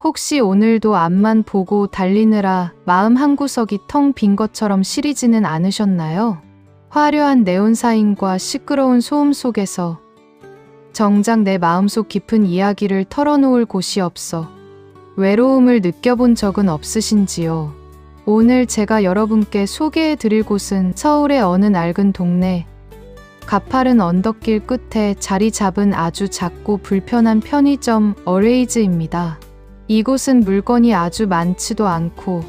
혹시 오늘도 앞만 보고 달리느라 마음 한구석이 텅 빈 것처럼 시리지는 않으셨나요? 화려한 네온사인과 시끄러운 소음 속에서 정작 내 마음속 깊은 이야기를 털어놓을 곳이 없어 외로움을 느껴본 적은 없으신지요? 오늘 제가 여러분께 소개해 드릴 곳은 서울의 어느 낡은 동네, 가파른 언덕길 끝에 자리 잡은 아주 작고 불편한 편의점 어레이즈입니다. 이곳은 물건이 아주 많지도 않고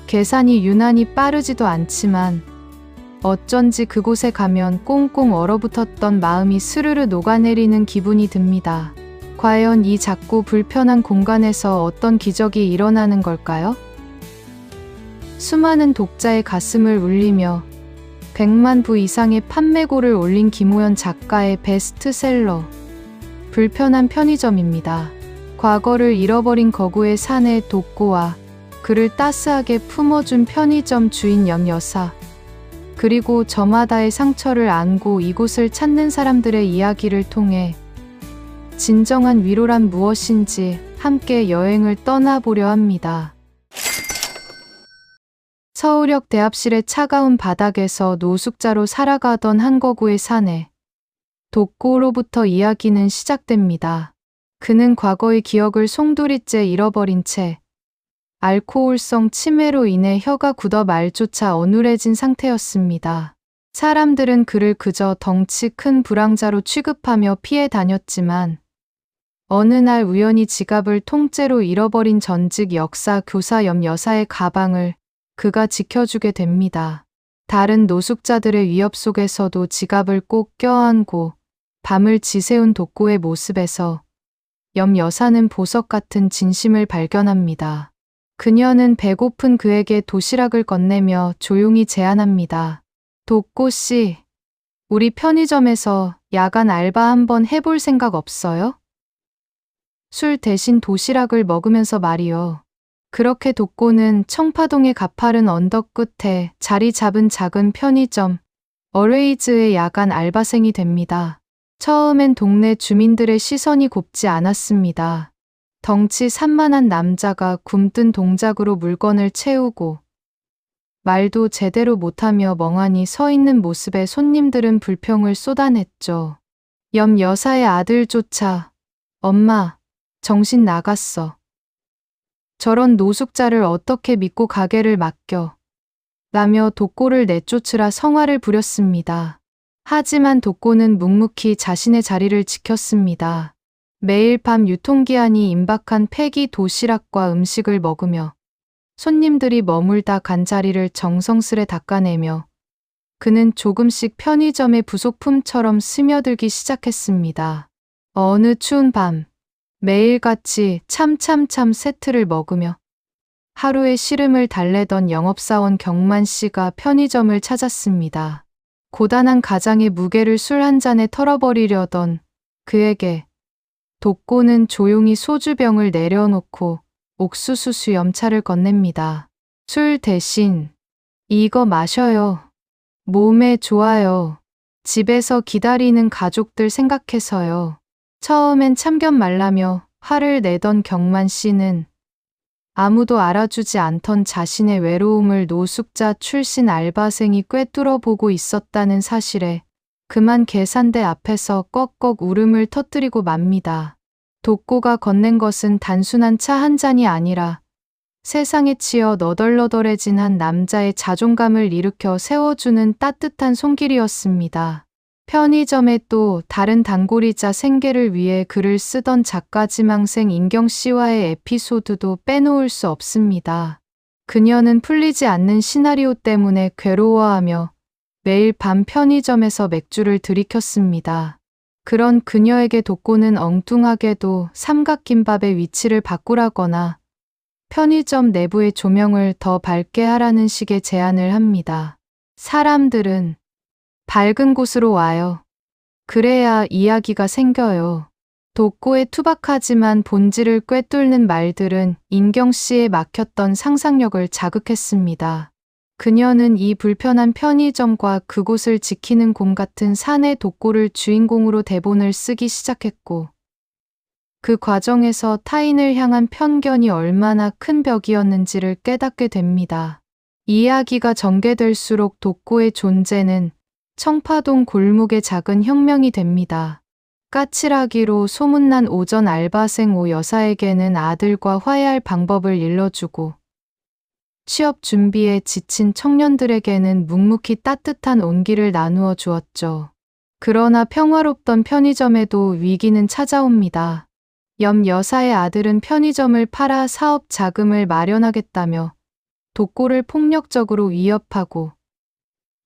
계산이 유난히 빠르지도 않지만 어쩐지 그곳에 가면 꽁꽁 얼어붙었던 마음이 스르르 녹아내리는 기분이 듭니다. 과연 이 작고 불편한 공간에서 어떤 기적이 일어나는 걸까요? 수많은 독자의 가슴을 울리며 100만 부 이상의 판매고를 올린 김호연 작가의 베스트셀러 불편한 편의점입니다. 과거를 잃어버린 거구의 사내 독고와 그를 따스하게 품어준 편의점 주인 염여사, 그리고 저마다의 상처를 안고 이곳을 찾는 사람들의 이야기를 통해 진정한 위로란 무엇인지 함께 여행을 떠나보려 합니다. 서울역 대합실의 차가운 바닥에서 노숙자로 살아가던 한 거구의 사내, 독고로부터 이야기는 시작됩니다. 그는 과거의 기억을 송두리째 잃어버린 채 알코올성 치매로 인해 혀가 굳어 말조차 어눌해진 상태였습니다. 사람들은 그를 그저 덩치 큰 불황자로 취급하며 피해 다녔지만 어느 날 우연히 지갑을 통째로 잃어버린 전직 역사 교사 염여사의 가방을 그가 지켜주게 됩니다. 다른 노숙자들의 위협 속에서도 지갑을 꼭 껴안고 밤을 지새운 독고의 모습에서 염여사는 보석 같은 진심을 발견합니다. 그녀는 배고픈 그에게 도시락을 건네며 조용히 제안합니다. 독고 씨, 우리 편의점에서 야간 알바 한번 해볼 생각 없어요? 술 대신 도시락을 먹으면서 말이요. 그렇게 독고는 청파동의 가파른 언덕 끝에 자리 잡은 작은 편의점 어레이즈의 야간 알바생이 됩니다. 처음엔 동네 주민들의 시선이 곱지 않았습니다. 덩치 산만한 남자가 굼뜬 동작으로 물건을 채우고 말도 제대로 못하며 멍하니 서 있는 모습에 손님들은 불평을 쏟아냈죠. 염 여사의 아들조차 엄마, 정신 나갔어. 저런 노숙자를 어떻게 믿고 가게를 맡겨? 라며 독고를 내쫓으라 성화를 부렸습니다. 하지만 독고는 묵묵히 자신의 자리를 지켰습니다. 매일 밤 유통기한이 임박한 폐기 도시락과 음식을 먹으며 손님들이 머물다 간 자리를 정성스레 닦아내며 그는 조금씩 편의점의 부속품처럼 스며들기 시작했습니다. 어느 추운 밤, 매일같이 참참참 세트를 먹으며 하루의 시름을 달래던 영업사원 경만 씨가 편의점을 찾았습니다. 고단한 가장의 무게를 술 한 잔에 털어버리려던 그에게 독고는 조용히 소주병을 내려놓고 옥수수 수염차를 건넵니다. 술 대신 이거 마셔요. 몸에 좋아요. 집에서 기다리는 가족들 생각해서요. 처음엔 참견 말라며 화를 내던 경만 씨는 아무도 알아주지 않던 자신의 외로움을 노숙자 출신 알바생이 꿰뚫어 보고 있었다는 사실에 그만 계산대 앞에서 꺽꺽 울음을 터뜨리고 맙니다. 독고가 건넨 것은 단순한 차 한 잔이 아니라 세상에 치여 너덜너덜해진 한 남자의 자존감을 일으켜 세워주는 따뜻한 손길이었습니다. 편의점에 또 다른 단골이자 생계를 위해 글을 쓰던 작가 지망생 인경 씨와의 에피소드도 빼놓을 수 없습니다. 그녀는 풀리지 않는 시나리오 때문에 괴로워하며 매일 밤 편의점에서 맥주를 들이켰습니다. 그런 그녀에게 독고는 엉뚱하게도 삼각김밥의 위치를 바꾸라거나 편의점 내부의 조명을 더 밝게 하라는 식의 제안을 합니다. 사람들은 밝은 곳으로 와요. 그래야 이야기가 생겨요. 독고의 투박하지만 본질을 꿰뚫는 말들은 인경 씨의 막혔던 상상력을 자극했습니다. 그녀는 이 불편한 편의점과 그곳을 지키는 곰 같은 사내 독고를 주인공으로 대본을 쓰기 시작했고 그 과정에서 타인을 향한 편견이 얼마나 큰 벽이었는지를 깨닫게 됩니다. 이야기가 전개될수록 독고의 존재는 청파동 골목의 작은 혁명이 됩니다. 까칠하기로 소문난 오전 알바생 오 여사에게는 아들과 화해할 방법을 일러주고, 취업 준비에 지친 청년들에게는 묵묵히 따뜻한 온기를 나누어 주었죠. 그러나 평화롭던 편의점에도 위기는 찾아옵니다. 염 여사의 아들은 편의점을 팔아 사업 자금을 마련하겠다며 독고를 폭력적으로 위협하고,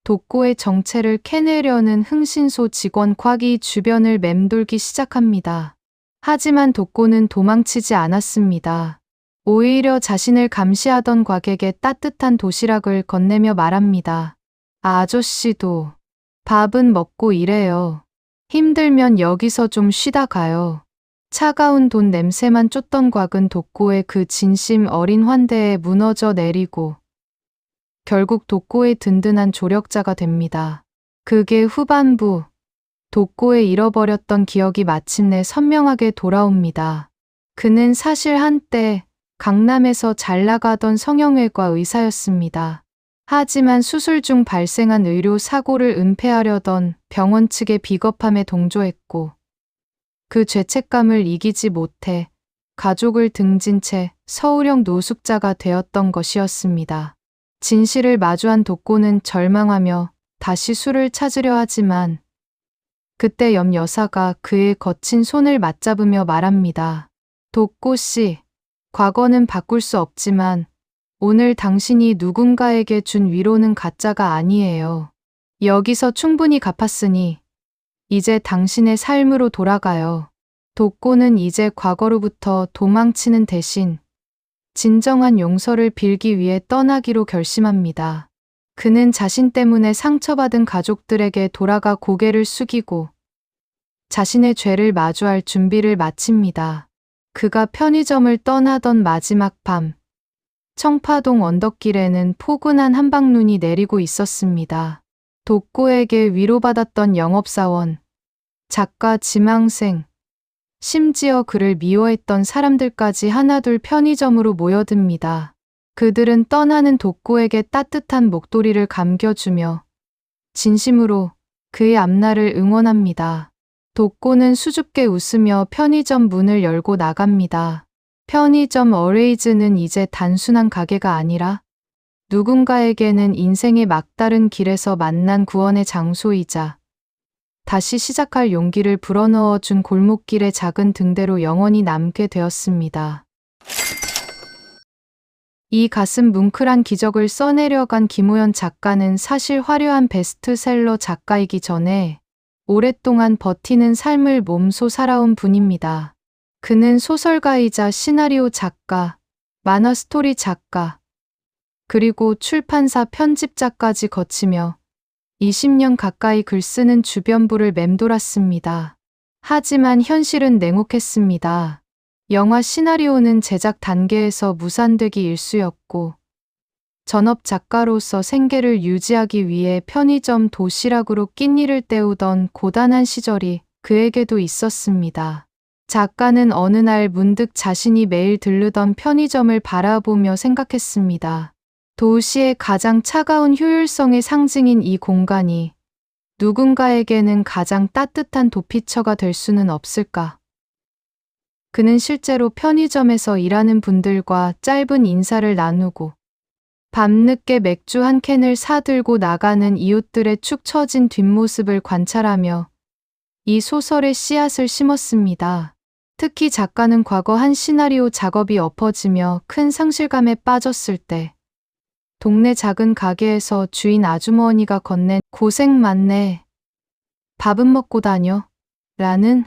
독고의 정체를 캐내려는 흥신소 직원 곽이 주변을 맴돌기 시작합니다. 하지만 독고는 도망치지 않았습니다. 오히려 자신을 감시하던 곽에게 따뜻한 도시락을 건네며 말합니다. 아저씨도 밥은 먹고 일해요. 힘들면 여기서 좀 쉬다 가요. 차가운 돈 냄새만 쫓던 곽은 독고의 그 진심 어린 환대에 무너져 내리고 결국 독고의 든든한 조력자가 됩니다. 그게 후반부, 독고의 잃어버렸던 기억이 마침내 선명하게 돌아옵니다. 그는 사실 한때 강남에서 잘 나가던 성형외과 의사였습니다. 하지만 수술 중 발생한 의료 사고를 은폐하려던 병원 측의 비겁함에 동조했고, 그 죄책감을 이기지 못해 가족을 등진 채 서울형 노숙자가 되었던 것이었습니다. 진실을 마주한 독고는 절망하며 다시 술을 찾으려 하지만 그때 염 여사가 그의 거친 손을 맞잡으며 말합니다. 독고 씨, 과거는 바꿀 수 없지만 오늘 당신이 누군가에게 준 위로는 가짜가 아니에요. 여기서 충분히 갚았으니 이제 당신의 삶으로 돌아가요. 독고는 이제 과거로부터 도망치는 대신 진정한 용서를 빌기 위해 떠나기로 결심합니다. 그는 자신 때문에 상처받은 가족들에게 돌아가 고개를 숙이고 자신의 죄를 마주할 준비를 마칩니다. 그가 편의점을 떠나던 마지막 밤, 청파동 언덕길에는 포근한 한방눈이 내리고 있었습니다. 독고에게 위로받았던 영업사원, 작가, 지망생, 심지어 그를 미워했던 사람들까지 하나둘 편의점으로 모여듭니다. 그들은 떠나는 독고에게 따뜻한 목도리를 감겨주며 진심으로 그의 앞날을 응원합니다. 독고는 수줍게 웃으며 편의점 문을 열고 나갑니다. 편의점 어레이즈는 이제 단순한 가게가 아니라 누군가에게는 인생의 막다른 길에서 만난 구원의 장소이자 다시 시작할 용기를 불어넣어 준 골목길의 작은 등대로 영원히 남게 되었습니다. 이 가슴 뭉클한 기적을 써내려간 김우연 작가는 사실 화려한 베스트셀러 작가이기 전에 오랫동안 버티는 삶을 몸소 살아온 분입니다. 그는 소설가이자 시나리오 작가, 만화 스토리 작가, 그리고 출판사 편집자까지 거치며 20년 가까이 글 쓰는 주변부를 맴돌았습니다. 하지만 현실은 냉혹했습니다. 영화 시나리오는 제작 단계에서 무산되기 일쑤였고 전업 작가로서 생계를 유지하기 위해 편의점 도시락으로 낀니를 때우던 고단한 시절이 그에게도 있었습니다. 작가는 어느 날 문득 자신이 매일 들르던 편의점을 바라보며 생각했습니다. 도시의 가장 차가운 효율성의 상징인 이 공간이 누군가에게는 가장 따뜻한 도피처가 될 수는 없을까? 그는 실제로 편의점에서 일하는 분들과 짧은 인사를 나누고 밤늦게 맥주 한 캔을 사들고 나가는 이웃들의 축 처진 뒷모습을 관찰하며 이 소설의 씨앗을 심었습니다. 특히 작가는 과거 한 시나리오 작업이 엎어지며 큰 상실감에 빠졌을 때 동네 작은 가게에서 주인 아주머니가 건넨 고생 많네. 밥은 먹고 다녀. 라는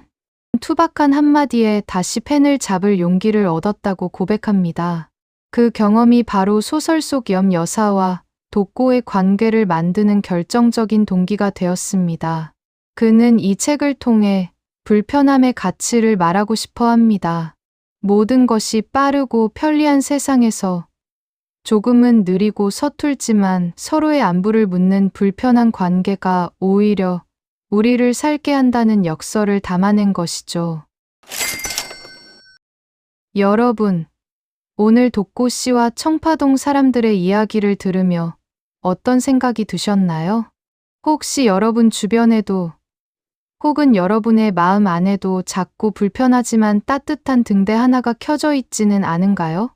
투박한 한마디에 다시 펜을 잡을 용기를 얻었다고 고백합니다. 그 경험이 바로 소설 속 염 여사와 독고의 관계를 만드는 결정적인 동기가 되었습니다. 그는 이 책을 통해 불편함의 가치를 말하고 싶어 합니다. 모든 것이 빠르고 편리한 세상에서 조금은 느리고 서툴지만 서로의 안부를 묻는 불편한 관계가 오히려 우리를 살게 한다는 역설을 담아낸 것이죠. 여러분, 오늘 독고 씨와 청파동 사람들의 이야기를 들으며 어떤 생각이 드셨나요? 혹시 여러분 주변에도 혹은 여러분의 마음 안에도 작고 불편하지만 따뜻한 등대 하나가 켜져 있지는 않은가요?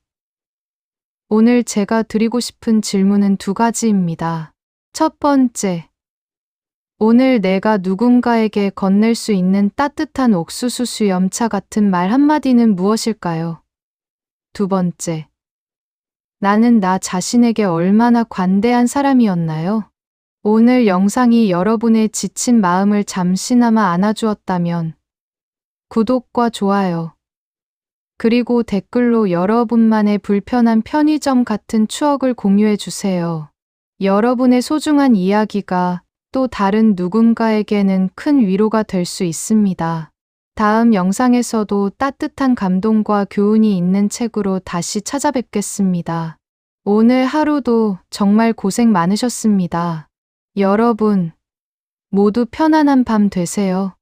오늘 제가 드리고 싶은 질문은 두 가지입니다. 첫 번째, 오늘 내가 누군가에게 건넬 수 있는 따뜻한 옥수수 수염차 같은 말 한마디는 무엇일까요? 두 번째, 나는 나 자신에게 얼마나 관대한 사람이었나요? 오늘 영상이 여러분의 지친 마음을 잠시나마 안아주었다면 구독과 좋아요, 그리고 댓글로 여러분만의 불편한 편의점 같은 추억을 공유해 주세요. 여러분의 소중한 이야기가 또 다른 누군가에게는 큰 위로가 될 수 있습니다. 다음 영상에서도 따뜻한 감동과 교훈이 있는 책으로 다시 찾아뵙겠습니다. 오늘 하루도 정말 고생 많으셨습니다. 여러분, 모두 편안한 밤 되세요.